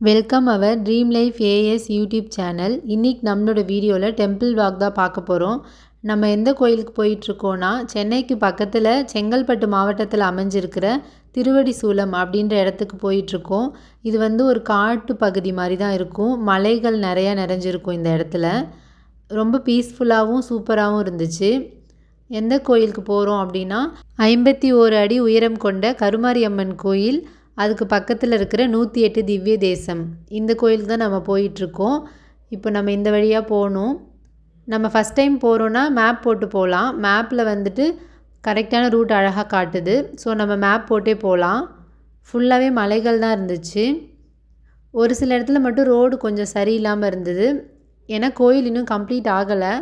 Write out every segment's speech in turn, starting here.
Welcome our dream life AS YouTube channel. இன்றைக்கி நம்மளோட வீடியோவில் டெம்பிள் வாக் தான் பார்க்க போகிறோம். நம்ம எந்த கோயிலுக்கு போயிட்டுருக்கோன்னா, சென்னைக்கு பக்கத்தில் செங்கல்பட்டு மாவட்டத்தில் அமைஞ்சிருக்கிற திருவடிசூலம் அப்படின்ற இடத்துக்கு போயிட்டுருக்கோம். இது ஒரு காட்டு பகுதி மாதிரி தான் இருக்கும். மலைகள் நிறையா நிறைஞ்சிருக்கும் இந்த இடத்துல. ரொம்ப பீஸ்ஃபுல்லாகவும் சூப்பராகவும் இருந்துச்சு. எந்த கோயிலுக்கு போகிறோம் அப்படின்னா, 51 அடி உயரம் கொண்ட கருமாரியம்மன் கோயில், அதுக்கு பக்கத்தில் இருக்கிற 108 திவ்ய தேசம், இந்த கோயிலுக்கு தான் நம்ம போயிட்டுருக்கோம். இப்போ நம்ம இந்த வழியாக போகணும். நம்ம ஃபஸ்ட் டைம் போகிறோன்னா மேப் போட்டு போகலாம். மேப்பில் கரெக்டான ரூட் அழகாக காட்டுது. ஸோ நம்ம மேப் போட்டே போகலாம். ஃபுல்லாகவே மலைகள் தான் இருந்துச்சு. ஒரு சில இடத்துல மட்டும் ரோடு கொஞ்சம் சரியில்லாமல் இருந்தது. ஏன்னா கோயில் இன்னும் கம்ப்ளீட் ஆகலை.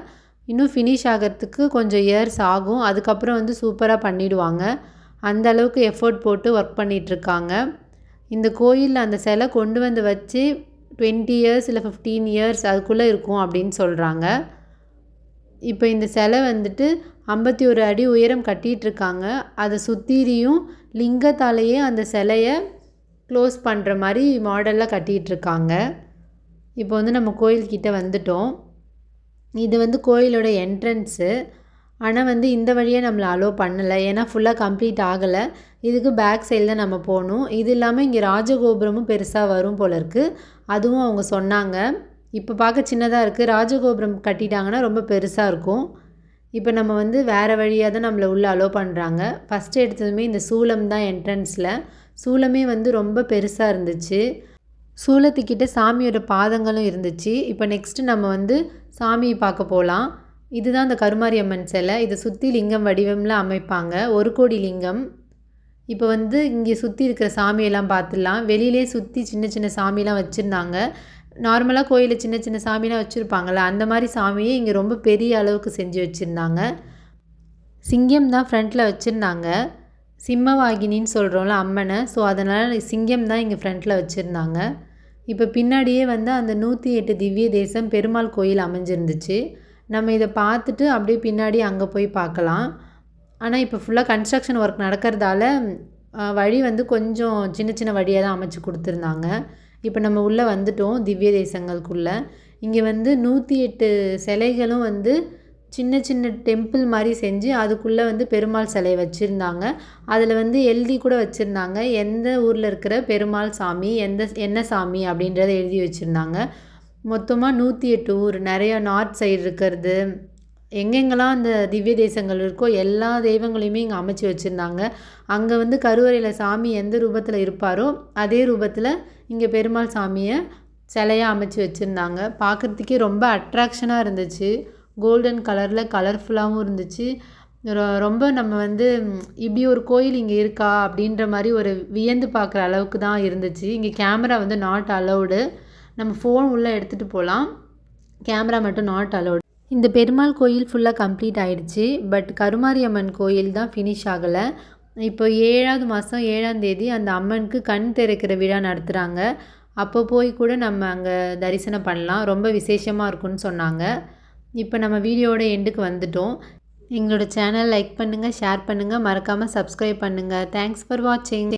இன்னும் ஃபினிஷ் ஆகிறதுக்கு கொஞ்சம் இயர்ஸ் ஆகும். அதுக்கப்புறம் சூப்பராக பண்ணிவிடுவாங்க. அந்த அளவுக்கு எஃபோர்ட் போட்டு ஒர்க் பண்ணிகிட்ருக்காங்க. இந்த கோயிலில் அந்த சிலை கொண்டு வச்சு 20 இயர்ஸ் இல்லை 15 இயர்ஸ் அதுக்குள்ளே இருக்கும் அப்படின்னு சொல்கிறாங்க. இப்போ இந்த சிலை 51 அடி உயரம் கட்டிகிட்ருக்காங்க. அதை சுற்றியும் லிங்கத்தாலேயே அந்த சிலையை க்ளோஸ் பண்ணுற மாதிரி மாடலில் கட்டிகிட்ருக்காங்க. இப்போ நம்ம கோயில்கிட்ட வந்துட்டோம். இது கோயிலோட என்ட்ரன்ஸு. ஆனால் இந்த வழியாக நம்மளை அலோவ் பண்ணலை. ஏன்னா ஃபுல்லாக கம்ப்ளீட் ஆகலை. இதுக்கு பேக் சைடில் தான் நம்ம போகணும். இது இல்லாமல் இங்கே ராஜகோபுரமும் பெருசாக வரும் போல இருக்குது. அதுவும் அவங்க சொன்னாங்க. இப்போ பார்க்க சின்னதாக இருக்குது. ராஜகோபுரம் கட்டிட்டாங்கன்னா ரொம்ப பெருசாக இருக்கும். இப்போ நம்ம வேறு வழியாக தான் நம்மளை உள்ளே அலோவ் பண்ணுறாங்க. ஃபஸ்ட்டு எடுத்ததுமே இந்த சூலம் தான் என்ட்ரன்ஸில். சூலமே ரொம்ப பெருசாக இருந்துச்சு. சூலத்துக்கிட்ட சாமியோட பாதங்களும் இருந்துச்சு. இப்போ நெக்ஸ்ட்டு நம்ம சாமியை பார்க்க போகலாம். இதுதான் அந்த கருமாரியம்மன் சிலை. இதை சுற்றி லிங்கம் வடிவம்லாம் அமைப்பாங்க. 1 கோடி லிங்கம். இப்போ இங்கே சுற்றி இருக்கிற சாமியெல்லாம் பார்த்துடலாம். வெளியிலே சுற்றி சின்ன சின்ன சாமிலாம் வச்சுருந்தாங்க. நார்மலாக கோயிலில் சின்ன சின்ன சாமிலாம் வச்சுருப்பாங்கள்ல, அந்த மாதிரி சாமியே இங்கே ரொம்ப பெரிய அளவுக்கு செஞ்சு வச்சுருந்தாங்க. சிங்கம் தான் ஃப்ரண்ட்டில் வச்சுருந்தாங்க. சிம்மவாகினின்னு சொல்கிறோம்ல அம்மனை. ஸோ அதனால் சிங்கம் தான் இங்கே ஃப்ரண்ட்டில் வச்சுருந்தாங்க. இப்போ பின்னாடியே அந்த 108 திவ்ய தேசம் பெருமாள் கோயில் அமைஞ்சிருந்துச்சு. நம்ம இதை பார்த்துட்டு அப்படியே பின்னாடி அங்கே போய் பார்க்கலாம். ஆனால் இப்போ ஃபுல்லாக கன்ஸ்ட்ரக்ஷன் ஒர்க் நடக்கிறதால வழி கொஞ்சம் சின்ன சின்ன வழியாக தான் அமைச்சு கொடுத்துருந்தாங்க. இப்போ நம்ம உள்ளே வந்துட்டோம் திவ்ய தேசங்களுக்குள்ளே. இங்கே 108 சிலைகளும் சின்ன சின்ன டெம்பிள் மாதிரி செஞ்சு அதுக்குள்ளே பெருமாள் சிலை வச்சுருந்தாங்க. அதில் எழுதி கூட வச்சுருந்தாங்க, எந்த ஊரில் இருக்கிற பெருமாள் சாமி, என்ன சாமி அப்படின்றத எழுதி வச்சுருந்தாங்க. மொத்தமாக 108 ஊர், நிறையா நார்த் சைடு இருக்கிறது, எங்கெங்கெல்லாம் அந்த திவ்ய தேசங்கள் இருக்கோ எல்லா தெய்வங்களையுமே இங்கே அமைச்சு வச்சுருந்தாங்க. அங்கே கருவறையில் சாமி எந்த ரூபத்தில் இருப்பாரோ அதே ரூபத்தில் இங்கே பெருமாள் சாமியை சிலையாக அமைச்சு வச்சுருந்தாங்க. பார்க்குறதுக்கே ரொம்ப அட்ராக்ஷனாக இருந்துச்சு. கோல்டன் கலரில் கலர்ஃபுல்லாகவும் இருந்துச்சு. ரொம்ப நம்ம இப்படி ஒரு கோயில் இங்கே இருக்கா அப்படின்ற மாதிரி ஒரு வியந்து பார்க்குற அளவுக்கு தான் இருந்துச்சு. இங்கே கேமரா நாட் அலௌடு. நம்ம ஃபோன் உள்ளே எடுத்துகிட்டு போகலாம். கேமரா மட்டும் நாட் அலௌடு. இந்த பெருமாள் கோயில் ஃபுல்லாக கம்ப்ளீட் ஆகிடுச்சு. பட் கருமாரியம்மன் கோயில் தான் ஃபினிஷ் ஆகலை. இப்போ 7ஆவது மாதம் 7ஆம் தேதி அந்த அம்மனுக்கு கண் திறக்கிற விழா நடத்துகிறாங்க. அப்போ போய் கூட நம்ம அங்கே தரிசனம் பண்ணலாம். ரொம்ப விசேஷமாக இருக்குன்னு சொன்னாங்க. இப்போ நம்ம வீடியோட எண்டுக்கு வந்துட்டோம். எங்களோட சேனல் லைக் பண்ணுங்கள், ஷேர் பண்ணுங்கள், மறக்காமல் சப்ஸ்கிரைப் பண்ணுங்கள். தேங்க்ஸ் ஃபார் வாட்சிங்.